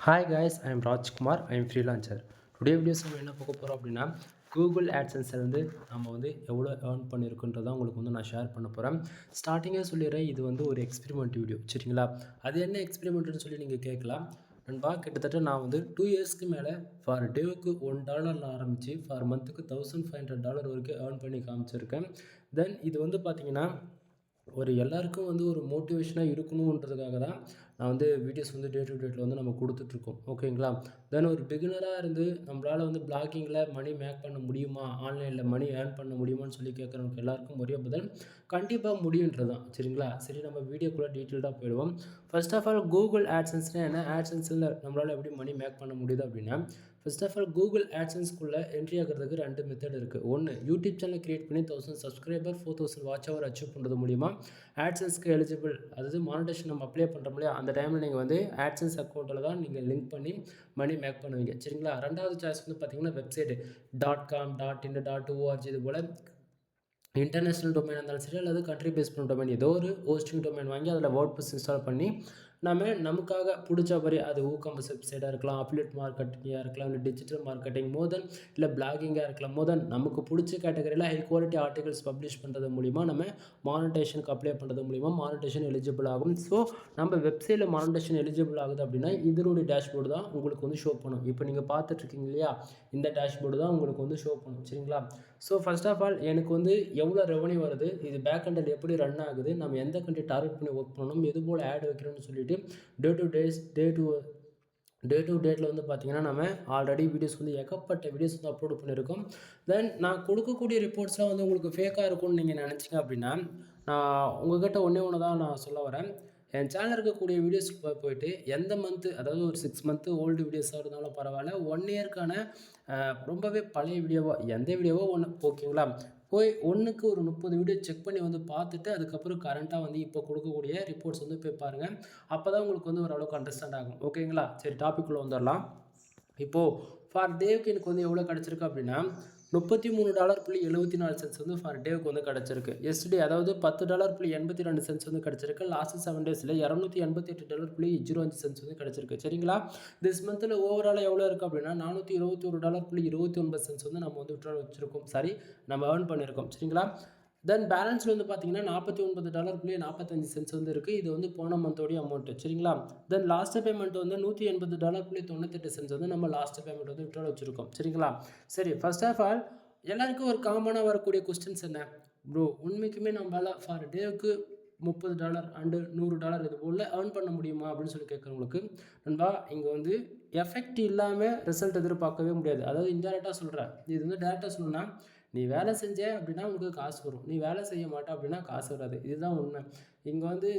Hi guys, I am Rajkumar. I am freelancer. Today videos நம்ம என்ன பார்க்க போகிறோம் அப்படின்னா கூகுள் ஆட்சன்ஸ்லேருந்து நம்ம எவ்வளோ ஏர்ன் பண்ணியிருக்குன்றதை உங்களுக்கு நான் ஷேர் பண்ண போகிறேன். ஸ்டார்டிங்கே சொல்லிடுறேன், இது ஒரு எக்ஸ்பெரிமெண்ட் வீடியோ, சரிங்களா? அது என்ன எக்ஸ்பெரிமெண்ட்னு சொல்லி நீங்கள் கேட்கலாம். நண்பா, கிட்டத்தட்ட நான் 2 இயர்ஸ்க்கு மேலே ஃபார் டேவுக்கு $1 ஆரம்பித்து ஃபார் மந்த்துக்கு $1500 வரைக்கும் ஏர்ன் பண்ணி காமிச்சிருக்கேன். தென் இது பார்த்தீங்கன்னா எல்லாருக்கும் ஒரு மோட்டிவேஷனாக இருக்கணுன்றதுக்காக தான் நான் வீடியோஸ் டே டு டேட்டில் நம்ம கொடுத்துட்ருக்கோம், ஓகேங்களா? தென் ஒரு பிகினராக இருந்து நம்மளால் பிளாகிங்கில் மணி மேக் பண்ண முடியுமா, ஆன்லைனில் மணி ஏர்ன் பண்ண முடியுமான்னு சொல்லி கேட்குறவங்க எல்லாருக்கும் ஒரே பதில் கண்டிப்பாக முடியுன்றது தான், சரிங்களா? சரி, நம்ம வீடியோக்குள்ளே டீட்டெயில்டாக போயிடுவோம். ஃபர்ஸ்ட் ஆஃப் ஆல், கூகுள் ஆட்சன்ஸ்னால் என்ன, ஆட்சன்ஸில் நம்மளால் எப்படி மணி மேக் பண்ண முடியுது அப்படின்னா, ஃபர்ஸ்ட் ஆஃப் ஆல் கூகுள் ஆட்சன்ஸ்குள்ளே என்ட்ரி ஆகிறதுக்கு 2 மெத்தட் இருக்குது. ஒன்று, யூடியூப் சேனல் க்ரியேட் பண்ணி 1000 சப்ஸ்கிரைபர் 4000 வாட்ச் ஹவர் அச்சீவ் பண்ணுறது மூலிமா ஆட்சன்ஸ்க்கு எலிஜிபிள், அதாவது மானிட்டேஷன் நம்ம அப்ளை பண்ணுறோம் இல்லையா, அந்த டைமில் நீங்கள் ஆட்சன்ஸ் அக்கௌண்ட்டில் தான் நீங்கள் லிங்க் பண்ணி மணி மேக் பண்ணுவீங்க, சரிங்களா? ரெண்டாவது சாய்ஸ் பார்த்தீங்கன்னா வெப்சைட்டு .com .in .org இது போல் இன்டர்நேஷ்னல் டொமைன் இருந்தாலும் சரி, அல்லது கண்ட்ரி பேஸ்ட் டொமைன் ஏதோ ஒரு ஹோஸ்டிங் டொமைன் வாங்கி அதில் வேர்ட்ப்ரெஸ் இன்ஸ்டால் பண்ணி நமக்காக பிடிச்ச மாதிரி, அது ஊகாமர்ஸ் வெப்சைட்டாக இருக்கலாம், அஃபிலியேட் மார்க்கெட்டிங்காக இருக்கலாம், இல்லை டிஜிட்டல் மார்க்கெட்டிங் இல்லை பிளாகிங்காக இருக்கலாம், நமக்கு பிடிச்ச கேட்டகரியில் ஹை குவாலிட்டி ஆர்டிகல்ஸ் பப்ளிஷ் பண்ணுறது மூலிமா நம்ம மானிட்டேஷனுக்கு அப்ளை பண்ணுறது மூலிமா மானிட்டேஷன் எலிஜிபிள் ஆகும். ஸோ நம்ம வெப்சைட்டில் மானிட்டேஷன் எலிஜிபிள் ஆகுது அப்படின்னா இதனுடைய டேஷ்போர்டு தான் உங்களுக்கு ஷோ பண்ணும். இப்போ நீங்கள் பார்த்துட்ருக்கீங்க இல்லையா, இந்த டேஷ்போர்டு தான் உங்களுக்கு ஷோ பண்ணும், சரிங்களா? ஸோ ஃபர்ஸ்ட் ஆஃப் ஆல், எனக்கு எவ்வளோ ரெவன்யூ வருது, இது பேக் எண்டில் எப்படி ரன் ஆகுது, நம்ம எந்த கண்ட்ரி டார்கெட் பண்ணி ஒர்க் பண்ணணும், எது போல் ஆட் வைக்கணும்னு சொல்லிட்டு டே டு டேட்டில் பார்த்தீங்கன்னா நம்ம ஆல்ரெடி வீடியோஸ் ஏகப்பட்ட வீடியோஸ் அப்லோட் பண்ணியிருக்கோம். தென் நான் கொடுக்கக்கூடிய ரிப்போர்ட்ஸ்லாம் உங்களுக்கு ஃபேக்காக இருக்கும்னு நீங்கள் நினச்சிங்க அப்படின்னா, நான் உங்கள்கிட்ட ஒன்று தான் நான் சொல்ல வரேன். என் சேனல் இருக்கக்கூடிய வீடியோஸ் போயிட்டு எந்த மந்த்து, அதாவது ஒரு 6 மந்த்து ஓல்டு வீடியோஸாக இருந்தாலும் பரவாயில்ல, 1 இயர்க்கான ரொம்பவே பழைய வீடியோவாக எந்த வீடியோவோ ஒன்று, ஓகேங்களா? போய் ஒன்றுக்கு ஒரு 30 வீடியோ செக் பண்ணி பார்த்துட்டு அதுக்கப்புறம் கரண்ட்டாக இப்போ கொடுக்கக்கூடிய ரிப்போர்ட்ஸ் போய் பாருங்கள். அப்போ தான் உங்களுக்கு ஓரளவுக்கு அண்டர்ஸ்டாண்ட் ஆகும், ஓகேங்களா? சரி, டாபிக்குள்ளே வந்துடலாம். இப்போது ஃபார் டேவுக்கு எனக்கு எவ்வளோ கிடச்சிருக்கு அப்படின்னா $33.74 ஃபார் டேவுக்கு கிடச்சிருக்கு. எஸ்டே, அதாவது $10.82 கிடச்சிருக்கு. லாஸ்ட் 7 டேஸில் $288.05 கிடச்சிருக்கு, சரிங்களா? திஸ் மந்தில் ஓவரால் எவ்வளோ இருக்குது அப்படின்னா $421.29 நம்ம விட்ரா வச்சுருக்கோம், சாரி, நம்ம ஏர்ன் பண்ணியிருக்கோம், சரிங்களா? தென் பேலன்ஸில் பார்த்தீங்கன்னா $49.45 இருக்குது. இது போன மந்தோடைய அமௌண்ட்டு, சரிங்களா? தென் லாஸ்ட் பேமெண்ட் $180.98 நம்ம லாஸ்ட் பேமெண்ட் விட்ரா வச்சுருக்கோம், சரிங்களா? சரி, ஃபர்ஸ்ட் ஆஃப் ஆல், எல்லாருக்கும் ஒரு காமனாக வரக்கூடிய கொஸ்டின்ஸ் என்ன ப்ரோ, உண்மைக்குமே நம்மளால் ஃபார் டேவுக்கு $30 அண்டு $100 இது போல் ஏர்ன் பண்ண முடியுமா அப்படின்னு சொல்லி கேட்குறவங்களுக்கு நண்பா, இங்கே எஃபெக்ட் இல்லாமல் ரிசல்ட் எதிர்பார்க்கவே முடியாது. அதாவது இன்டெரக்டாக சொல்கிறேன், இது டேரெக்டாக சொல்லணும்னா, நீ வேலை செஞ்ச அப்படின்னா உனக்கு காசு வரும், நீ வேலை செய்ய மாட்டே அப்படின்னா காசு வராது. இதுதான் உண்மை. இங்கே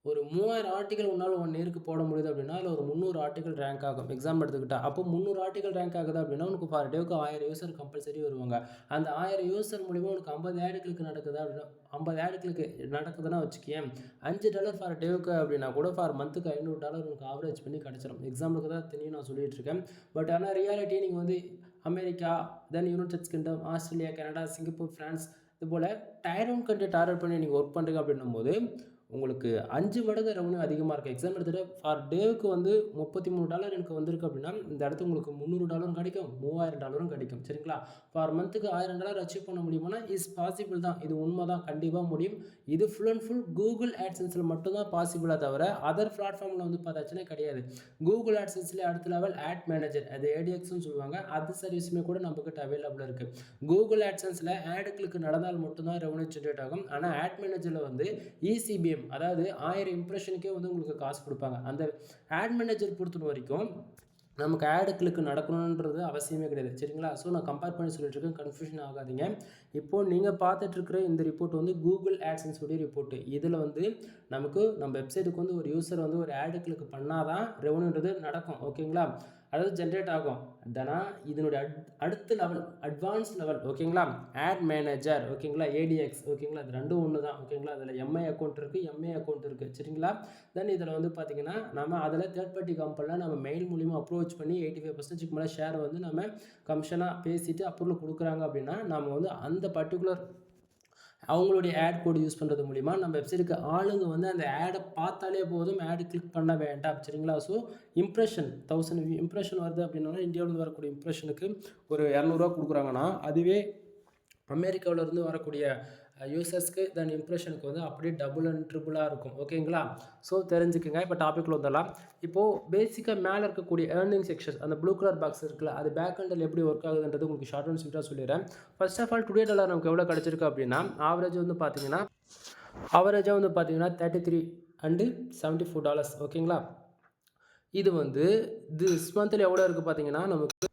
ஒரு 3000 ஆர்டிக்கல் உன்னால் 1 இயருக்கு போட முடியுது அப்படின்னா அதில் ஒரு 300 ஆர்டிக்கல் ரேங்க் ஆகும். எக்ஸாம் எடுத்துக்கிட்டா அப்போ 300 ஆர்டிக்கல் ரேங்க் ஆகுது அப்படின்னா உனக்கு ஃபார் டேவுக்கு 1000 யூசர் கம்பல்சரி வருவாங்க. அந்த 1000 யூசர் மூலிமா உனக்கு 50 ஆட் கிளிக் நடக்குது அப்படின்னா, 50 ஆட் கிளிக் நடக்குதுன்னா வச்சுக்கேன், $5 ஃபார் டேவுக்கு அப்படின்னா கூட ஃபார் மந்த்துக்கு $500 உனக்கு ஆவரேஜ் பண்ணி கிடச்சிடும். எக்ஸாம்பிளுக்கு தான் தெரியும் நான் சொல்லிகிட்டு இருக்கேன். பட் ஆனால் ரியாலிட்டி நீங்கள் அமெரிக்கா, தென் United kingdom, Australia, Canada, Singapore, France இது போல் டயர் 1 கண்ட்ரி டார்கெட் பண்ணி நீங்கள் ஒர்க் பண்ணுறீங்க அப்படின்னும் போது உங்களுக்கு 5 மடங்கு ரெவன்யூ அதிகமாக இருக்குது. எக்ஸாம் எடுத்துகிட்டு ஃபார் டேவுக்கு $33 எனக்கு வந்திருக்கு அப்படின்னா இந்த இடத்துல உங்களுக்கு $300 கிடைக்கும், $3000 கிடைக்கும், சரிங்களா? ஃபார் மந்த்துக்கு $1000 அச்சீவ் பண்ண முடியுமானா இஸ் பாசிபிள் தான், இது உண்மை தான், கண்டிப்பாக முடியும். இது ஃபுல் அண்ட் ஃபுல் கூகுள் ஆட்சன்ஸில் மட்டும்தான் பாசிபிளாக தவிர அதர் பிளாட்ஃபார்மில் பார்த்தாச்சுன்னா கிடையாது. கூகுள் ஆட்சன்ஸில் அடுத்த லெவல் ஆட் மேனேஜர், அது ADXன்னு சொல்லுவாங்க, அது சர்வீஸுமே கூட நம்மக்கிட்ட அவைலபிளாக இருக்குது. கூகுள் ஆட்சன்ஸில் ஆட் கிளிக் நடந்தால் மட்டும்தான் ரெவன்யூ ஜென்ரேட் ஆகும். ஆனால் ஆட் மேனேஜரில் ECBM, அதாவது 1000 இம்ப்ரெஷனுக்கே உங்களுக்கு காசு கொடுப்பாங்க. அந்த ஆட் மேனேஜர் பொறுத்த வரைக்கும் நமக்கு ஆடு கிளிக் நடக்கணுன்றது அவசியமே கிடையாது, சரிங்களா? ஸோ நான் கம்பேர் பண்ணி சொல்லிட்டு இருக்கேன், கன்ஃபியூஷன் ஆகாதீங்க. இப்போது நீங்கள் பார்த்துட்ருக்கிற இந்த ரிப்போர்ட் கூகுள் ஆட்சன்ஸ் உடைய ரிப்போர்ட்டு. இதில் நம்ம வெப்சைட்டுக்கு ஒரு யூசர் ஒரு ஆடு கிளிக் பண்ணால் தான் ரெவன்யூன்றது நடக்கும், ஓகேங்களா? அதாவது ஜென்ரேட் ஆகும். அதனா இதனுடைய அடுத்த லெவல், அட்வான்ஸ் லெவல், ஓகேங்களா? ஆட் மேனேஜர், ஓகேங்களா? ADX, ஓகேங்களா? இது ரெண்டும் ஒன்று தான், ஓகேங்களா? அதில் MI அக்கௌண்ட் இருக்குது, MA அக்கௌண்ட் இருக்குது, சரிங்களா? தென் இதில் பார்த்தீங்கன்னா நம்ம அதில் தேர்ட் பார்ட்டி கம்பெனியில் நம்ம மெயில் மூலிமா அப்ரோச் பண்ணி 85% மேலே ஷேர் நம்ம கமிஷனாக பேசிவிட்டு அப்ரூவல் கொடுக்குறாங்க அப்படின்னா நம்ம அந்த பர்டிகுலர் அவங்களுடைய ஆட் கோடு யூஸ் பண்ணுறது மூலிமா நம்ம வெப்சைட்டுக்கு ஆளுங்க வந்து அந்த ஆடை பார்த்தாலே போதும், ஆடு கிளிக் பண்ண வேண்டாம். சரிங்களா? ஸோ இம்ப்ரெஷன் 1000 இம்ப்ரெஷன் வருது அப்படின்னா இந்தியாவிலேருந்து வரக்கூடிய இம்ப்ரெஷனுக்கு ஒரு 200 கொடுக்குறாங்கன்னா, அதுவே அமெரிக்காவிலேருந்து வரக்கூடிய யூசர்ஸ்க்கு தென் இம்ப்ரெஷனுக்கு வந்து அப்படியே டபுள் அண்ட் ட்ரிபிளாக இருக்கும். ஓகேங்களா? ஸோ தெரிஞ்சுக்கங்க. இப்போ டாப்பிக்கில் வந்துடலாம். இப்போது பேசிக்காக மேலே இருக்கக்கூடிய ஏர்னிங் செக்ஷன் அந்த ப்ளூ கலர் பாக்ஸ் இருக்குல்ல, அது பேக் ஹேண்டில் எப்படி ஒர்க் ஆகுதுன்றது உங்களுக்கு ஷார்ட் அண்ட் ஸ்வீட்டாக சொல்லிடுறேன். First of all today dollar நமக்கு எவ்வளோ கிடச்சிருக்கு அப்படின்னா, ஆவரேஜ் வந்து பார்த்தீங்கன்னா $74 ஓகேங்களா? இது வந்து திஸ் மந்தில் எவ்வளோ இருக்குது பார்த்தீங்கன்னா நமக்கு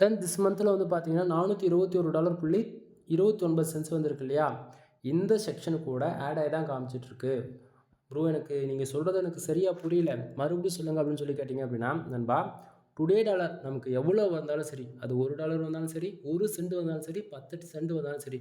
தென் திஸ் மந்தில் வந்து பார்த்தீங்கன்னா $421.29 வந்துருக்கு இல்லையா? இந்த செக்ஷனு கூட ஆட் ஆகி தான் காமிச்சிட்ருக்கு. ப்ரோ எனக்கு நீங்கள் சொல்கிறது எனக்கு சரியாக புரியல, மறுபடியும் சொல்லுங்கள் அப்படின்னு சொல்லி கேட்டிங்க அப்படின்னா, நண்பா டுடே டாலர் நமக்கு எவ்வளோ வந்தாலும் சரி, அது $1 வந்தாலும் சரி, 1 சென்ட் வந்தாலும் சரி, 10 சென்ட் வந்தாலும் சரி,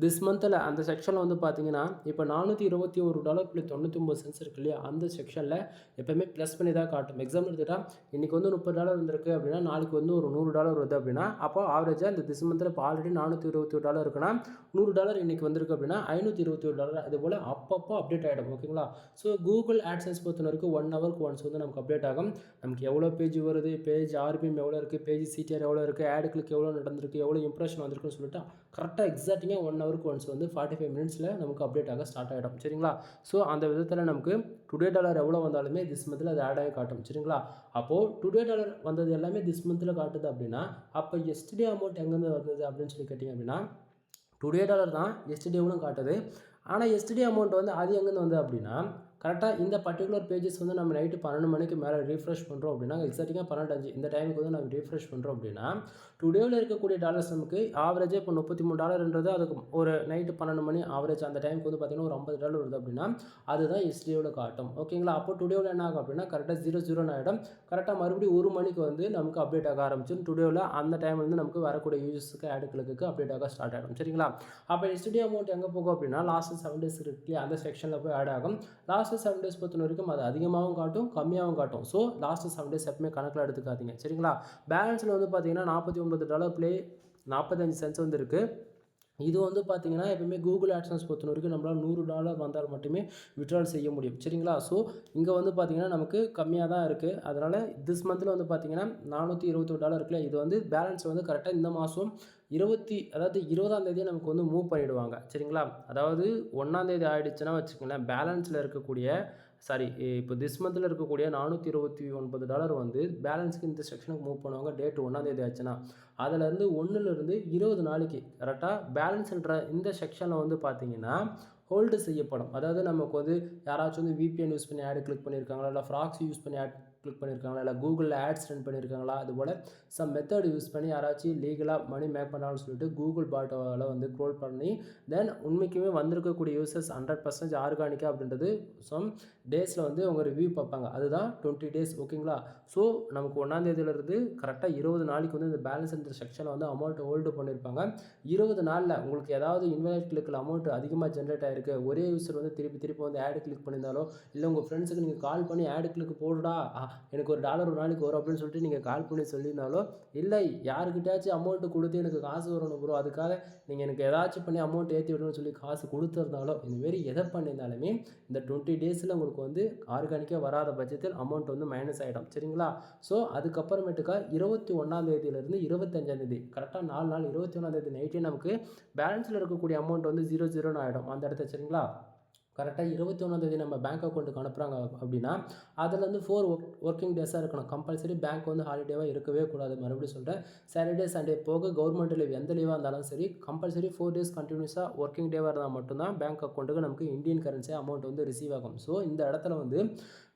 திஸ் மந்தில் அந்த செக்ஷனில் வந்து பார்த்தீங்கன்னா இப்போ $421.99 இருக்கு இல்லையா? அந்த செக்ஷனில் எப்போயுமே ப்ளஸ் பண்ணி தான் காட்டும். எக்ஸாம்பிள் எடுத்துகிட்டா இன்றைக்கி வந்து $30 வந்திருக்கு அப்படின்னா, நாளைக்கு வந்து ஒரு $100 வருது அப்படின்னா, அப்போ ஆவரேஜாக இந்த திஸ் மந்தில் இப்போ ஆல்ரெடி $421 இருக்குன்னா, $100 இன்றைக்கி வந்திருக்கு அப்படின்னா $521. அதுபோல் அப்பப்போ அப்டேட் ஆகிடும். ஓகேங்களா? ஸோ கூகுள் ஆட்சன்ஸ் பொறுத்த வரைக்கும் 1 ஹவருக்கு ஒன்ஸ் வந்து நமக்கு அப்டேட் ஆகும். நமக்கு எவ்வளோ பேஜ் வருது, பேஜ் ஆர்பிஎம் எவ்வளோ இருக்குது, பேஜ் சிடிஆர் எவ்வளோ இருக்குது, ஆட் கிளிக் எவ்வளோ நடந்திருக்கு, எவ்வளோ இம்ப்ரெஷன் வந்திருக்குன்னு சொல்லிட்டு கரெக்டாக எக்ஸாக்டிங்காக 1 ஹவருக்கு ஒன்ஸ் வந்து 45 மினிட்ஸில் நமக்கு அப்டேட் ஆக ஸ்டார்ட் ஆகிடும். சரிங்களா? ஸோ அந்த விதத்தில் நமக்கு டுடே டாலர் எவ்வளோ வந்தாலுமே திஸ் மந்தில் அது ஆட் ஆகி காட்டும். சரிங்களா? அப்போது டுடே டாலர் வந்தது எல்லாமே திஸ் மந்தில் காட்டுது அப்படின்னா, அப்போ எஸ்டே அமௌண்ட் எங்கேருந்து வந்தது அப்படின்னு சொல்லி கேட்டிங்க அப்படின்னா, டுடே டாலர் தான் எஸ்டேவும் காட்டுது. ஆனால் எஸ்டே அமௌண்ட் வந்து அது எங்கேருந்து வந்து அப்படின்னா, கரெக்டாக இந்த பர்டிகுலர் பேஜஸ் வந்து நம்ம நைட்டு 12 மணிக்கு மேலே ரீஃப்ரெஷ் பண்ணுறோம் அப்படின்னா, எக்ஸாக்டாக 12:05 இந்த டைமுக்கு வந்து நம்ம ரீஃப்ரெஷ் பண்ணுறோம் அப்படின்னா, டுடேவில் இருக்கக்கூடிய டாலர்ஸ் நமக்கு ஆவரேஜாக இப்போ $33 அதுக்கு ஒரு நைட்டு 12 மணி ஆவரேஜ் அந்த டைமுக்கு வந்து பார்த்திங்கன்னா ஒரு $50 வருது அப்படின்னா, அதுதான் எஸ்டிஓவில் காட்டும். ஓகேங்களா? அப்போ டுடேவில் என்ன ஆகும் அப்படின்னா கரெக்டாக 00 ஆகிடும். கரெக்டாக மறுபடியும் 1 மணிக்கு வந்து நமக்கு அப்டேட் ஆக ஆரம்பிச்சிடும். டுடேவில் அந்த டைம் வந்து நமக்கு வரக்கூடிய யூசர்ஸுக்கு ஆட் கிளிக்கு அப்டேட் ஆக ஸ்டார்ட் ஆகிடும். சரிங்களா? அப்போ எஸ்டிஓ அமௌண்ட் எங்கே போகும் அப்படின்னா, லாஸ்ட் 7 days இருக்கு அந்த செக்ஷனில் போய் ஆட் ஆகும். லாஸ்ட் 7 days பொறுத்த வரைக்கும் அது அதிகமாகவும் காட்டும், கம்மியாகவும் காட்டும். ஸோ லாஸ்ட் 7 days எப்பவுமே கணக்கில் எடுத்துக்காதீங்க. சரிங்களா? பேலன்ஸில் வந்து பார்த்தீங்கன்னா $49 ப்ளே 45 சென்ட்ஸ் வந்து இருக்குது. இது வந்து பார்த்தீங்கன்னா எப்பவுமே கூகுள் ஆட்சன்ஸ் பொறுத்த வரைக்கும் நம்மளால் $100 வந்தால் மட்டுமே விட்ரால் செய்ய முடியும். சரிங்களா? ஸோ இங்கே வந்து பார்த்தீங்கன்னா நமக்கு கம்மியாக தான் இருக்குது. அதனால் திஸ் மந்தில் வந்து பார்த்தீங்கன்னா $421 இருக்குல்ல, இது வந்து பேலன்ஸ் வந்து கரெக்டாக இந்த மாதம் 20ஆம் தேதியே நமக்கு வந்து மூவ் பண்ணிவிடுவாங்க. சரிங்களா? அதாவது 1ஆம் தேதி ஆகிடுச்சுன்னா வச்சுக்கோங்களேன், பேலன்ஸில் இருக்கக்கூடிய இப்போ திஸ் மந்தில் இருக்கக்கூடிய $429 வந்து பேலன்ஸுக்கு இந்த செக்ஷனுக்கு மூவ் பண்ணுவாங்க. டேட் 1ஆம் தேதி ஆச்சுன்னா அதிலேருந்து 1லேருந்து 20 நாளைக்கு கரெக்டாக பேலன்ஸ்ன்ற இந்த செக்ஷனில் வந்து பார்த்திங்கன்னா ஹோல்டு செய்யப்படும். அதாவது நமக்கு வந்து யாராச்சும் வந்து VPN யூஸ் பண்ணி ஆட் கிளிக் பண்ணியிருக்காங்களா, இல்லை ப்ராக்ஸி யூஸ் பண்ணி ஆட் கிளிக் பண்ணியிருக்காங்களா, இல்லை கூகுளில் ஆட்ஸ் ரன் பண்ணியிருக்காங்களா, அதுபோல் சம் மெத்தட் யூஸ் பண்ணி யாராச்சும் லீகலாக மணி மேக் பண்ணாலும் சொல்லிட்டு கூகுள் பாட்டால் வந்து க்ரோல் பண்ணி தென் உண்மைக்குமே வந்திருக்கக்கூடிய யூசர்ஸ் 100% ஆர்கானிக்காக அப்படின்றது சம் டேஸில் வந்து அவங்க ரிவ்யூ பார்ப்பாங்க. அதுதான் 20 days. ஓகேங்களா? ஸோ நமக்கு 1ஆம் தேதியிலேருந்து கரெக்டாக 20 நாளைக்கு வந்து இந்த பேலன்ஸ் என்ற செக்ஷனில் வந்து அமௌண்ட் ஹோல்டு பண்ணியிருப்பாங்க. 20 நாளில் உங்களுக்கு ஏதாவது இன்வாலிட் கிளிக்கில் அமௌண்ட் அதிகமாக ஜென்ரேட் ஆகிருக்கு, ஒரே யூசர் வந்து திருப்பி வந்து ஆட் கிளிக் பண்ணியிருந்தாலோ, இல்லை உங்கள் ஃப்ரெண்ட்ஸுக்கு நீங்கள் கால் பண்ணி ஆட் கிளிக் போடுடா எனக்கு ஒரு $1 ஒரு நாளைக்கு வரும் அப்படின்னு சொல்லிட்டு நீங்கள் கால் பண்ணி சொல்லியிருந்தாலோ, இல்லை யாருக்கிட்டாச்சும் அமௌண்ட்டு கொடுத்து எனக்கு காசு வரணும் ப்ரோ, அதுக்காக நீங்கள் எனக்கு ஏதாச்சும் பண்ணி அமௌண்ட் ஏற்றி விடணும்னு சொல்லி காசு கொடுத்துருந்தாலோ, இந்தமாரி எதை பண்ணியிருந்தாலுமே இந்த 20 days உங்களுக்கு வந்து ஆர்கானிக்காக வராத பட்சத்தில் அமௌண்ட் வந்து மைனஸ் ஆகிடும். சரிங்களா? ஸோ அதுக்கப்புறமேட்டுக்கா 21ஆம் தேதியிலேருந்து 25ஆம் தேதி கரெக்டாக 4 நாள் 21ஆம் தேதி நைட்டே நமக்கு பேலன்ஸில் இருக்கக்கூடிய அமௌண்ட் வந்து 00 ஆகிடும் அந்த இடத்துல. சரிங்களா? கரெக்டாக 21ஆம் தேதி நம்ம பேங்க் அக்கௌண்ட்டுக்கு அனுப்புகிறாங்க அப்படின்னா அதுலேருந்து 4 ஒர்க்கிங் டேஸாக இருக்கணும். கம்பல்சரி பேங்க் வந்து ஹாலிடேவாக இருக்கவே கூடாது. மறுபடியும் சொல்கிறேன், சாட்டர்டே சண்டே போக கவர்மெண்ட் லீவ் எந்த லீவாக இருந்தாலும் சரி கம்பல்சரி 4 days கண்டினியூஸாக ஒர்க்கிங் டேவாக இருந்தால் மட்டும்தான் பேங்க் அக்கௌண்ட்டுக்கு நமக்கு இந்தியன் கரன்சி அமௌண்ட் வந்து ரிசீவ் ஆகும். ஸோ இந்த இடத்துல வந்து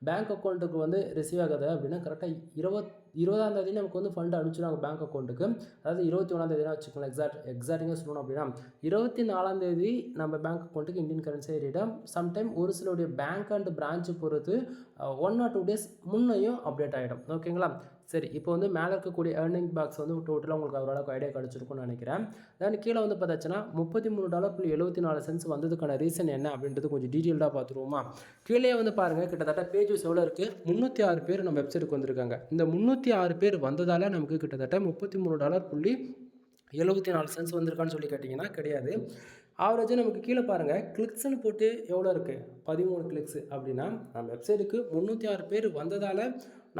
பேங்க் அக்கௌண்ட்டுக்கு வந்து ரிசீவ் ஆகுது அப்படின்னா கரெக்டாக 20ஆம் தேதி நமக்கு வந்து ஃபண்ட் அனுப்பிச்சிடுவாங்க பேங்க் அக்கௌண்ட்டுக்கு. அதாவது 21ஆம் தேதினா வச்சுக்கோங்களேன், எக்ஸாக்டிங்காக சொல்லணும் அப்படின்னா 24ஆம் தேதி நம்ம பேங்க் அக்கௌண்ட்டுக்கு இந்தியன் கரன்சி ஏறிடும். சம்டைம் ஒரு சிலருடைய பேங்க் அண்ட் பிரான்ச்சு பொறுத்து 1 or 2 days முன்னையும் அப்டேட் ஆகிடும். ஓகேங்களா? சரி, இப்போ வந்து மேலே இருக்கக்கூடிய ஏர்னிங் பாக்ஸ் வந்து டோட்டலாக உங்களுக்கு ஓரளவுக்கு ஐடியா கிடச்சிருக்கும்னு நினைக்கிறேன். தென் கீழே வந்து பார்த்தாச்சுன்னா $33.74 வந்ததுக்கான ரீசன் என்ன அப்படின்றது கொஞ்சம் டீட்டெயில்டாக பார்த்துருவோமா? கீழே வந்து பாருங்கள், கிட்டத்தட்ட பேஜஸ் எவ்வளோ இருக்குது, 306 பேர் நம்ம வெப்சைட்டுக்கு வந்திருக்காங்க. இந்த 306 பேர் வந்ததால் நமக்கு கிட்டத்தட்ட $33.74 வந்திருக்கான்னு சொல்லி கேட்டிங்கன்னா கிடையாது. ஆவரேஜாக நமக்கு கீழே பாருங்கள் கிளிக்ஸ்னு போட்டு எவ்வளோ இருக்குது 13 கிளிக்ஸ் அப்படின்னா நம்ம வெப்சைட்டுக்கு 306 பேர் வந்ததால்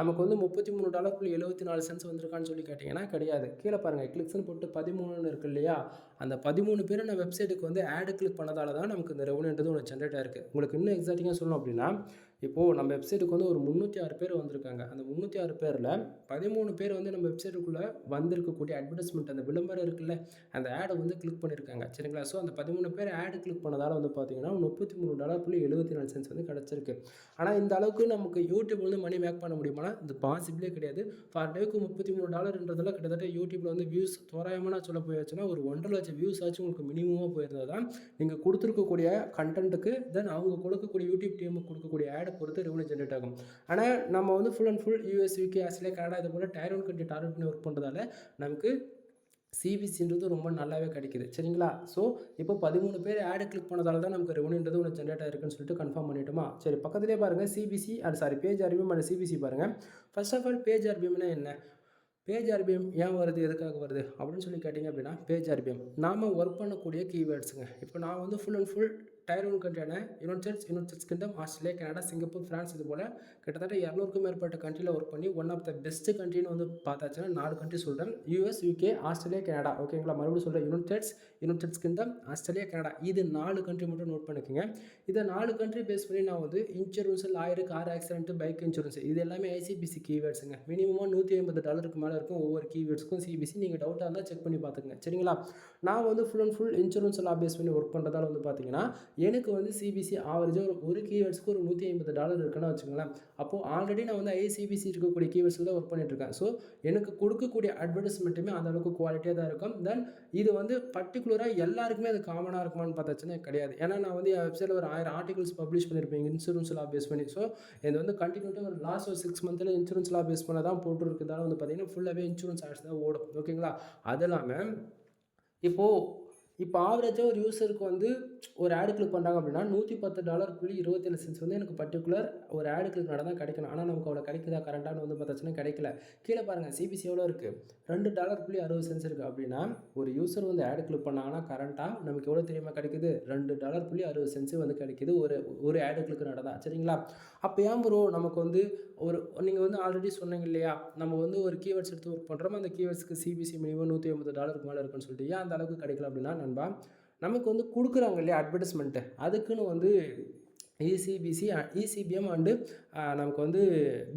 நமக்கு வந்து $33.74 வந்திருக்கான்னு சொல்லி கேட்டிங்கன்னா கிடையாது. கீழே பாருங்கள் கிளிக்ஸ்னு போட்டு 13ன்னு இருக்குது இல்லையா, அந்த 13 பேர் நம்ம வெப்சைட்டுக்கு வந்து ஆடு கிளிக் பண்ணதால தான் நமக்கு இந்த ரெவன்யூன்றது ஒன்று ஜென்ரேட் ஆகிருக்கு. உங்களுக்கு இன்னும் எக்ஸாக்டிங்காக சொல்லணும் அப்படின்னா இப்போது நம்ம வெப்சைட்டுக்கு வந்து ஒரு 306 பேர் வந்திருக்காங்க. அந்த 306 பேரில் 13 பேர் வந்து நம்ம வெப்சைட்டுக்குள்ளே வந்திருக்கக்கூடிய அட்வர்டைஸ்மெண்ட் அந்த விளம்பரம் இருக்குல்ல, அந்த ஆடை வந்து கிளிக் பண்ணியிருக்காங்க. சரிங்களா? ஸோ அந்த 13 பேர் ஆடு கிளிக் பண்ணதால் வந்து பார்த்தீங்கன்னா $33.74 வந்து கிடச்சிருக்கு. ஆனால் இந்த அளவுக்கு நமக்கு யூடியூப் வந்து மணி மேக் பண்ண முடியுமானா இது பாசிபிளே கிடையாது. ஃபார் டேக்கு $33 கிட்டத்தட்ட யூடியூப்பில் வந்து வியூஸ் தோராயமாக நான் சொல்ல போயாச்சுன்னா ஒரு 1.5 லட்சம் வியூஸ் ஆச்சு உங்களுக்கு மினிமமாக போயிருந்தது தான் நீங்கள் கொடுத்துருக்கக்கூடிய கண்டென்ட்டுக்கு தென் அவங்க கொடுக்கக்கூடிய யூடியூப் டீமுக்கு கொடுக்கக்கூடிய ஆடை பொறுத்து ரெவன்யூ ஜென்ரேட் ஆகும். ஆனால் நம்ம வந்து full and full US, UK, Australia, Canada இது போல் Tier 1 கண்ட்ரி டார்கெட் பண்ணி ஒர்க் பண்ணுறதால நமக்கு CBCன்றது ரொம்ப நல்லாவே கிடைக்குது. சரிங்களா? ஸோ இப்போ 13 பேர் ஆடு கிளிக் பண்ணதால தான் நமக்கு ரெவன்யூன்றது ஒன்று ஜென்ரேட் ஆகிருக்குன்னு சொல்லிட்டு கன்ஃபார்ம் பண்ணிட்டோமா? சரி, பக்கத்துலேயே பாருங்கள் CBC page RPM and CBC பாருங்கள். ஃபர்ஸ்ட் ஆஃப் ஆல் பேஜ் RPMனா என்ன, பேஜ் RPM ஏன் வருது, எதுக்காக வருது அப்படின்னு சொல்லி கேட்டிங்க அப்படின்னா பேஜ் RPM நாம் ஒர்க் பண்ணக்கூடிய கீவேர்ட்ஸுங்க. இப்போ நான் வந்து ஃபுல் அண்ட் ஃபுல் Tier 1 கண்ட்ரியான United States Kingdom, Australia, Canada, Singapore, France இது போல் கிட்டத்தட்ட 200க்கும் மேற்பட்ட கண்ட்ரியில் ஒர்க் பண்ணி ஒன் ஆஃப் த பெஸ்ட் கண்ட்ரின்னு வந்து பார்த்தாச்சுன்னா 4 கண்ட்ரி சொல்கிறேன். US, UK, Australia, Canada. ஓகேங்களா? மறுபடியும் சொல்கிறேன், யுனைடெட் கிங்டம், ஆஸ்திரேலியா, கனடா இது 4 கண்ட்ரி மட்டும் நோட் பண்ணிக்கோங்க. இதை 4 கண்ட்ரி பேஸ் பண்ணி நான் வந்து insurance, lawyer, car accident, bike insurance இது எல்லாமே ICBC கீவேர்ட்ஸுங்க. மினிமமாக $150 மேலே இருக்கும் ஒவ்வொரு கீவேர்ட்ஸ்க்கும். CBC நீங்கள் டவுட்டாக இருந்தால் செக் பண்ணி பார்த்துக்கங்க. சரிங்களா? நான் வந்து ஃபுல் அண்ட் ஃபுல் இன்சூரன்ஸ் எல்லாம் பேஸ் பண்ணி ஒர்க் பண்ணுறதால வந்து பார்த்தீங்கன்னா எனக்கு வந்து CBC ஆவரேஜாக ஒரு கீவேர்ட்ஸ்க்கு ஒரு $150 இருக்குன்னு வச்சுக்கோங்களேன். அப்போது ஆல்ரெடி நான் வந்து ICBC இருக்கக்கூடிய கீவேர்ட்ஸில் தான் ஒர்க் பண்ணிட்டுருக்கேன். ஸோ எனக்கு கொடுக்கக்கூடிய அட்வர்டைஸ்மெண்ட்டுமே அந்த அளவுக்கு குவாலிட்டியாக தான் இருக்கும். தென் இது வந்து பர்டிகுலராக எல்லாருக்குமே அது காமனாக இருக்குமான்னு பார்த்தாச்சுன்னா கிடையாது. ஏன்னா நான் வந்து என் வெப்சைட்டில் ஒரு 1000 ஆர்டிகல்ஸ் பப்ளிஷ் பண்ணியிருப்பேன் இன்சூரன்ஸ் எல்லாம் பேஸ் பண்ணி. ஸோ இது வந்து கண்டினியூட்டாக ஒரு லாஸ்ட் ஒரு 6 மந்த்தில் இன்சூரன்ஸ் எல்லாம் பேஸ் பண்ண தான் போட்டுருக்கிறதால வந்து பார்த்தீங்கன்னா ஃபுல்லாகவே இன்சூரன்ஸ் ஆட்ஸ் தான் ஓடும். ஓகேங்களா? அது இல்லாமல் இப்போ ஆவரேஜாக ஒரு யூஸருக்கு வந்து ஒரு ஆடு கிளிக் பண்ணுறாங்க அப்படின்னா $110.27 வந்து எனக்கு பர்டிகுலர் ஒரு ஆடு கிளிக் நடந்தால் கிடைக்கணும். ஆனால் நமக்கு அவ்வளோ கிடைக்குதா கரெக்டானு வந்து பார்த்தாச்சுன்னா கிடைக்கல. கீழே பாருங்கள் CBC எவ்வளோ இருக்குது, $2.60 இருக்குது. அப்படின்னா ஒரு யூஸர் வந்து ஆடு கிளிக் பண்ணாங்கன்னா கரண்ட்டாக நமக்கு எவ்வளோ தெரியுமா கிடைக்குது, $2.60 வந்து கிடைக்குது ஒரு ஆடு கிளிக் நடந்தால். சரிங்களா? அப்போ ஏன் ப்ரோ நமக்கு வந்து நீங்கள் வந்து ஆல்ரெடி சொன்னீங்க இல்லையா, நம்ம வந்து ஒரு கீவேர்ட்ஸ் எடுத்து ஒர்க் பண்ணுறோம், அந்த கீவேர்ட்ஸ்க்கு CBC மினிமம் $150 மேலே இருக்குன்னு சொல்லிட்டு ஏன் அந்த அளவுக்கு கிடைக்கல அப்படின்னா நண்பா, நமக்கு வந்து கொடுக்குறாங்க இல்லையா அட்வர்டைஸ்மெண்ட்டு, அதுக்குன்னு வந்து ECBM அண்டு நமக்கு வந்து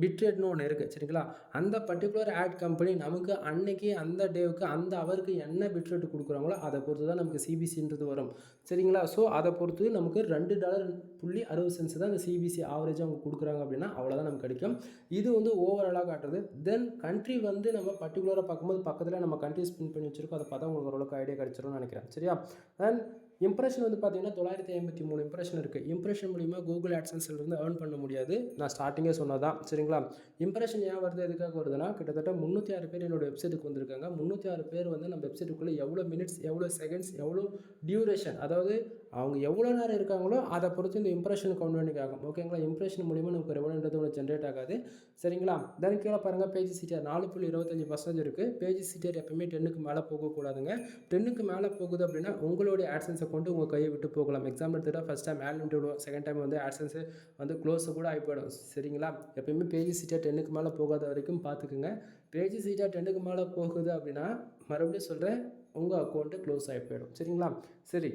பிட்ரேட்னு ஒன்று இருக்குது. சரிங்களா? அந்த பர்டிகுலர் ஆட் கம்பெனி நமக்கு அன்னைக்கு அந்த டேவுக்கு அந்த அவருக்கு என்ன பிட்ரேட் கொடுக்குறாங்களோ அதை பொறுத்து தான் நமக்கு CBCன்றது வரும். சரிங்களா? ஸோ அதை பொறுத்து நமக்கு $2.60 தான் இந்த CBC ஆவரேஜாக அவங்க கொடுக்குறாங்க அப்படின்னா அவ்வளோதான் நமக்கு கிடைக்கும். இது வந்து ஓவராலாக காட்டுறது. தென் கண்ட்ரி வந்து நம்ம பர்டிகுலராக பார்க்கும்போது பக்கத்தில் நம்ம கண்ட்ரி ஸ்பின் பண்ணி வச்சுருக்கோம். அதை பார்த்தா உங்களுக்கு ஓரளவுக்கு ஐடியா கிடச்சிரும்னு நினைக்கிறேன். சரியா? தென் இம்ப்ரெஷன் வந்து பார்த்தீங்கன்னா 953 இம்ப்ரெஷன் இருக்குது. இம்ப்ரெஷன் மூலிமா கூகுள் ஆட்சன்ஸ்லேருந்து ஏர்ன் பண்ண முடியாது. நான் ஸ்டார்டிங்கே சொன்னதான். சரிங்களா? இம்ப்ரெஷன் ஏன் வருது, எதுக்காக வருதுன்னா கிட்டத்தட்ட 306 பேர் என்னோடய வெப்சைட்டுக்கு வந்திருக்காங்க. 306 பேர் வந்து நம்ம வெப்சைட்டுக்குள்ளே எவ்வளோ மினிட்ஸ், எவ்வளோ செகண்ட்ஸ், எவ்வளோ டியூரேஷன், அதாவது அவங்க எவ்வளோ நேரம் இருக்காங்களோ அதை பொறுத்து இந்த இம்ப்ரெஷன் கவுண்ட் பண்ணிக்க ஆகும். ஓகேங்களா? இம்ப்ரெஷன் மூலிமா நமக்கு ரெவன்யூன்றது ஒன்று ஜென்ரேட் ஆகாது. சரிங்களா? தென் கீழே பாருங்கள் பேஜ் சிடிஆர் 4.25% இருக்குது. பேஜ் சிடிஆர் எப்பவுமே 10க்கு மேலே போகக்கூடாதுங்க. 10க்கு மேலே போகுது அப்படின்னா உங்களுடைய ஆட்சன்ஸை கொண்டு உங்கள் கையை விட்டு போகலாம். எக்ஸாம்பிள் எடுத்துகிட்டா ஃபஸ்ட் டைம் ஆட் விடுவோம், செகண்ட் டைம் வந்து ஆட்சன்ஸு வந்து க்ளோஸை கூட ஆகி போயிடும். சரிங்களா? எப்பயுமே பேஜ் சிடிஆர் 10க்கு மேலே போகாத வரைக்கும் பார்த்துக்குங்க. பேஜ் சிடிஆர் 10க்கு மேலே போகுது அப்படின்னா மறுபடியும் சொல்கிறேன், உங்கள் அக்கௌண்ட்டு க்ளோஸ் ஆகி போயிடும். சரிங்களா? சரி,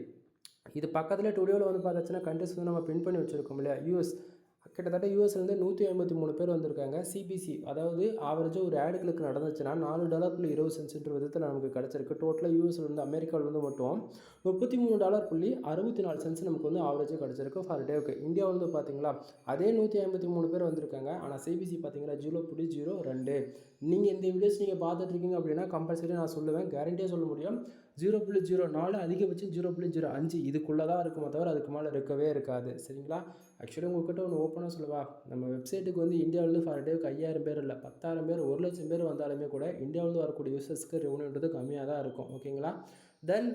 இது பக்கத்தில் டுடியோவில் வந்து பார்த்தாச்சுன்னா கண்ட்ரிஸ் வந்து நம்ம பின் பண்ணி வச்சுருக்கோம் இல்லையா. US கிட்டத்தட்ட யூஎஸ்லேருந்து 153 பேர் வந்திருக்காங்க. CBC அதாவது ஆவரேஜாக ஒரு ஆடு கிளிக் நடந்துச்சுன்னா $4.20 விதத்தில் நமக்கு கிடச்சிருக்கு. டோட்டலாக யூஎஸ்லேருந்து அமெரிக்காவிலேருந்து மட்டும் $33.64 நமக்கு வந்து ஆவரேஜாக கிடச்சிருக்கு ஃபார் டேவுக்கு. இந்தியாவில் வந்து பார்த்தீங்களா அதே 153 பேர் வந்திருக்காங்க. ஆனால் CBC பார்த்தீங்கன்னா 0.02. நீங்கள் இந்த வீடியோஸ் நீங்கள் பார்த்துட்ருக்கீங்க அப்படின்னா கம்பல்சரி நான் சொல்லுவேன், கேரண்டியாக சொல்ல முடியும் 0.04, அதிகபட்சம் 0.05 இதுக்குள்ளே தான் இருக்குமே தவிர அதுக்கு மேலே இருக்கவே இருக்காது. சரிங்களா? ஆக்சுவலி உங்கள்கிட்ட ஒன்று ஓப்பனாக சொல்லவா, நம்ம வெப்சைட்டுக்கு வந்து இந்தியாவிலேருந்து ஃபார் டேவுக்கு 5000 பேர் இல்லை 10,000 பேர் 1,00,000 பேர் வந்தாலுமே கூட இந்தியாவிலேருந்து வரக்கூடிய யூசர்ஸ்க்கு ரெவன்யூன்றது கம்மியாக தான் இருக்கும். ஓகேங்களா? தென்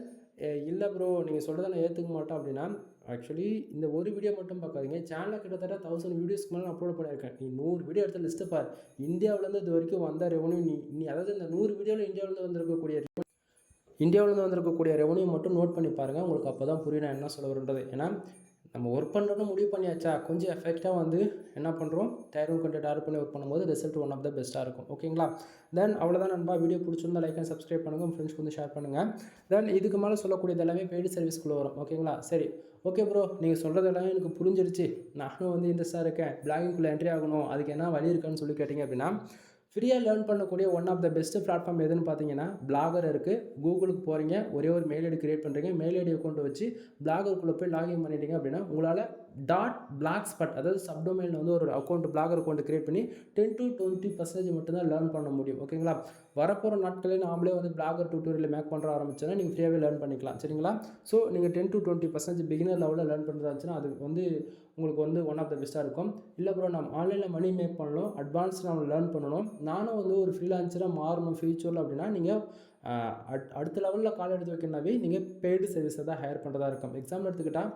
இல்லை ப்ரோ நீங்கள் சொல்கிறத நான் ஏற்றுக்க மாட்டேன் அப்படின்னா ஆக்சுவலி இந்த ஒரு வீடியோ மட்டும் பார்க்காதீங்க, சேனலில் கிட்டத்தட்ட 1000 வீடியோஸ்க்கு மேலே நான் அப்லோட் பண்ணியிருக்கேன். நீ 100 வீடியோ எடுத்து லிஸ்ட்டு பார், இந்தியாவிலேருந்து இது வரைக்கும் வந்த ரெவன்யூ நீ அதாவது இந்த 100 வீடியோவில் இந்தியாவிலேருந்து வந்திருக்கக்கூடிய இந்தியாவிலேருந்து வந்திருக்கக்கூடிய ரெவன்யூ மட்டும் நோட் பண்ணி பாருங்கள். உங்களுக்கு அப்போ தான் புரியும் நான் என்ன சொல்ல வரேன்றது. ஏன்னா நம்ம ஒர்க் பண்ணுறோன்னு முடிவு பண்ணியாச்சா, கொஞ்சம் எஃபெக்டாக வந்து என்ன பண்ணுறோம், டைரும் கொஞ்சம் டார்க் பண்ணி ஒர்க் பண்ணும்போது ரிசல்ட் ஒன் ஆஃப் த பெஸ்ட்டாக இருக்கும். ஓகேங்களா? தென் அவ்வளோதான் நண்பா. வீடியோ பிடிச்சிருந்தா லைக் அண்ட் சப்ஸ்கிரைப் பண்ணுங்கள், உங்கள் ஃப்ரெண்ட்ஸ்க்கு வந்து ஷேர் பண்ணுங்கள். தென் இதுக்கு மேலே சொல்லக்கூடியது எல்லாமே பெய்டு சர்வீஸ்க்குள்ளே வரும். ஓகேங்களா? சரி, ஓகே ப்ரோ, நீங்கள் சொல்கிறது எல்லாமே எனக்கு புரிஞ்சிருச்சு. நானும் வந்து இன்ட்ரெஸ்ட்டாக இருக்கேன், பிளாகிங்குள்ளே என்ட்ரி ஆகணும், அதுக்கு என்ன வழி இருக்கான்னு சொல்லி கேட்டிங்க அப்படின்னா, ஃப்ரீயாக லேர்ன் பண்ணக்கூடிய one of the best platform எதுன்னு பார்த்தீங்கன்னா பிளாகர் இருக்குது. கூகுளுக்கு போகிறீங்க, ஒரே ஒரு மெயில் ஐடி கிரியேட் பண்ணுறீங்க, மெயில் ஐடி அக்கௌண்ட் வச்சு பிளாகருக்குள்ளே போய் லாகின் பண்ணிட்டீங்க அப்படின்னா உங்களால் .blogspot அதாவது சப்டொமைனில் வந்து ஒரு அக்கௌண்ட் பிளாகர் அக்கௌண்ட் கிரியேட் பண்ணி 10 to 20% மட்டும்தான் லேர்ன் பண்ண முடியும். ஓகேங்களா? வரப்போகிற நாட்களே நாமளே வந்து பிளாகர் டியூட்டோரியல் மேக் பண்ணுற ஆரம்பிச்சோன்னா நீங்கள் ஃப்ரீயாகவே லேர்ன் பண்ணிக்கலாம். சரிங்களா? ஸோ நீங்கள் 10 to 20% பிகினர் லெவலில் லேர்ன் பண்ணுறதா இருந்துச்சுன்னா அது வந்து உங்களுக்கு வந்து ஒன் ஆஃப் த பெஸ்ட்டாக இருக்கும். இல்லை ப்ரோ, நம்ம ஆன்லைனில் மணி மேக் பண்ணணும், அட்வான்ஸ் நம்ம லேர்ன் பண்ணணும், நானும் வந்து ஒரு ஃப்ரீலான்சராக மாறணும் ஃபியூச்சரில் அப்படின்னா நீங்கள் அடுத்த லெவலில் கால் எடுத்து வைக்கணும்னாவே நீங்கள் பெய்டு சர்வீஸை தான் ஹையர் பண்ணுறதா இருக்கும். எக்ஸாம்பிள் எடுத்துக்கிட்டால்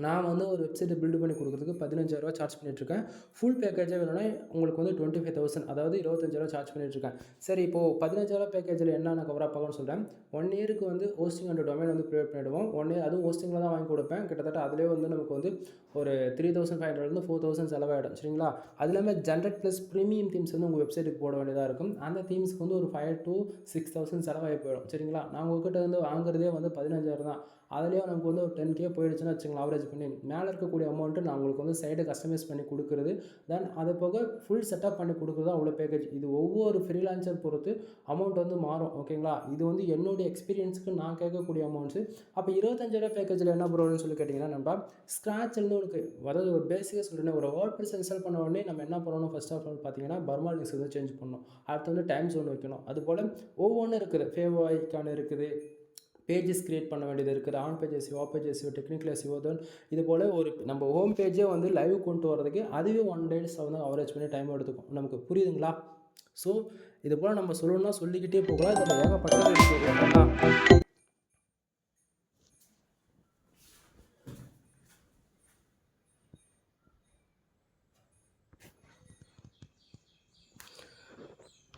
நான் வந்து ஒரு வெப்சைட்டை பில்டு பண்ணி கொடுக்குறதுக்கு 15,000 சார்ஜ் பண்ணிகிட்ருக்கேன். ஃபுல் பேக்கேஜாக வேணும்னா உங்களுக்கு வந்து 25,000 அதாவது 25,000 சார்ஜ் பண்ணிகிட்ருக்கேன். சரி, இப்போது 15,000 பேக்கேஜில் என்ன கவர் அப் ஆகும்னு சொல்கிறேன். 1 இயருக்கு வந்து ஹோஸ்டிங் அண்ட் டொமைன் வந்து ப்ரொவைட் பண்ணிவிடுவோம். 1 இயர் அதுவும் ஹோஸ்டிங்கில் தான் வாங்கி கொடுப்பேன். கிட்டத்தட்ட அதிலே வந்து நமக்கு வந்து ஒரு 3,500 4,000 செலவாகிடும். சரிங்களா? அது இல்லாமல் ஜென்ரேட் ப்ளஸ் ப்ரீமியம் தீம்ஸ் வந்து உங்கள் வெப்சைட்டுக்கு போட வேண்டியதாக இருக்கும். அந்த தீம்ஸ்க்கு வந்து ஒரு 5,000 to 6,000 செலவாகி போயிடும். சரிங்களா? நான் உங்கள்கிட்ட வந்து வாங்குறதே வந்து 15,000 தான். அதுலேயே நமக்கு வந்து ஒரு 10K போயிடுச்சுன்னா வச்சுக்கலாம், ஆவரேஜ் பண்ணி. மேலே இருக்கக்கூடிய அமௌண்ட்டு நான் உங்களுக்கு வந்து சைடை கஸ்டமைஸ் பண்ணி கொடுக்குறது. தென் அது போக ஃபுல் செட்டப் பண்ணி கொடுக்குறது அவ்வளோ பேக்கேஜ். இது ஒவ்வொரு ஃப்ரீலான்சர் பொறுத்து அமௌண்ட் வந்து மாறும். ஓகேங்களா? இது வந்து என்னுடைய எக்ஸ்பீரியன்ஸுக்கு நான் கேட்கக்கூடிய அமௌண்ட்ஸு. அப்போ 25,000 பேக்கேஜில் என்ன ப்ரோன்னு சொல்லி கேட்டிங்கன்னா, நம்ம ஸ்க்ராட்ச்லேருந்து உனக்கு அதாவது ஒரு பேசிக்காக சொல்கிறேன், ஒரு வேர்ட்ப்ரெஸ் இன்ஸ்டால் பண்ண உடனே நம்ம என்ன பண்ணணும், ஃபர்ஸ்ட் ஆஃப் ஆல் பார்த்தீங்கன்னா பர்மா லிங்க்ஸ் வந்து சேஞ்ச் பண்ணணும். அடுத்து வந்து டைம் ஜோன் வைக்கணும். அதுபோல் ஒவ்வொன்றும் இருக்குது. ஃபேவோ ஐக்கான் இருக்குது, பேஜஸ் க்ரியேட் பண்ண வேண்டியது இருக்குது, on page SEO, off page SEO, technical SEO. Then இது போல் ஒரு நம்ம ஹோம் பேஜே வந்து லைவ் கொண்டு வரதுக்கு அதுவே 1 days வந்து அவரேஜ் பண்ணி டைம் எடுத்துக்கும். நமக்கு புரியுதுங்களா? ஸோ இது போல் நம்ம சொல்லணும்னா சொல்லிக்கிட்டே போகலாம். இதில் ஏகப்பட்டது இருக்குது.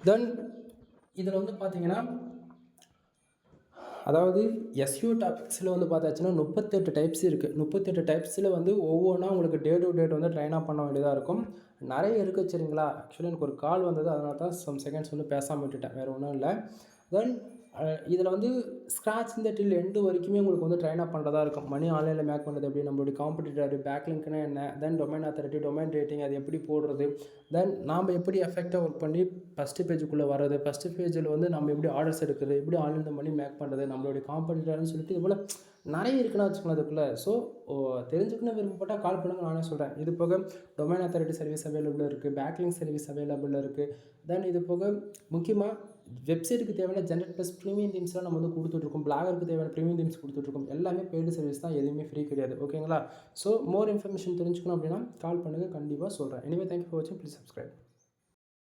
தென் இதில் வந்து பார்த்தீங்கன்னா அதாவது எஸ்யூ டாபிக்ஸில் வந்து பார்த்தாச்சுன்னா 38 டைப்ஸ் இருக்குது. 38 டைப்ஸில் வந்து ஒவ்வொன்றா உங்களுக்கு டே டு டேட் வந்து ட்ரைன் அப் பண்ண வேண்டியதாக இருக்கும். நிறைய இருக்குது. சரிங்களா? ஆக்சுவலி எனக்கு ஒரு கால் வந்தது, அதனால தான் சம் செகண்ட்ஸ் வந்து பேசாமல் விட்டுட்டேன், வேறு ஒன்றும் இல்லை. தென் இதில் வந்து ஸ்க்ராட்ச் இந்த டில் எண்டு வரைக்குமே உங்களுக்கு வந்து ட்ரைன் அப் பண்ணுறதா இருக்கும். மணி ஆன்லைனில் மேக் பண்ணுறது எப்படி, நம்மளுடைய காம்படிட்டர், பேக்லிங்க்னா என்ன, தென் டொமைன் அத்தாரிட்டி, டொமைன் ரேட்டிங் அது எப்படி போடுறது, தென் நாம் எப்படி எஃபெக்டாக ஒர்க் பண்ணி ஃபஸ்ட்டு பேஜுக்குள்ளே வர்றது, ஃபஸ்ட்டு பேஜில் வந்து நம்ம எப்படி ஆர்டர்ஸ் எடுக்கிறது, எப்படி ஆன்லைனில் மணி மேக் பண்ணுறது, நம்மளுடைய காம்படிட்டர்னு சொல்லிட்டு இது போல் நிறைய இருக்குன்னா வச்சுக்கலாம் அதுக்குள்ளே. ஸோ தெரிஞ்சுக்கணும் விருப்பப்பட்டால் கால் பண்ணுங்கள், நானே சொல்கிறேன். இது போக டொமைன் அத்தாரிட்டி சர்வீஸ் அவைலபிள் இருக்குது, பேக்லிங்க் சர்வீஸ் அவைலபிள் இருக்குது. தென் இது போக முக்கியமாக வெப்சைட்டுக்கு தேவையான ஜென்ரேட் ப்ளஸ் ப்ரீமியம் தீம்ஸ்லாம் நம்ம வந்து கொடுத்துட்ருக்கோம். பிளாகருக்கு தேவையான ப்ரீமியம் தீம்ஸ் கொடுத்துட்ருக்கோம். எல்லாமே பெய்டு சர்வீஸ் தான், எதுவுமே ஃப்ரீ கிடையாது. ஓகேங்களா? ஸோ மோர் இன்ஃபர்மேஷன் தெரிஞ்சுக்கணும் அப்படின்னா கால் பண்ணுங்கள், கண்டிப்பாக சொல்கிறேன். எனிவே தேங்க்யூ ஃபார் வாட்சிங். Please subscribe.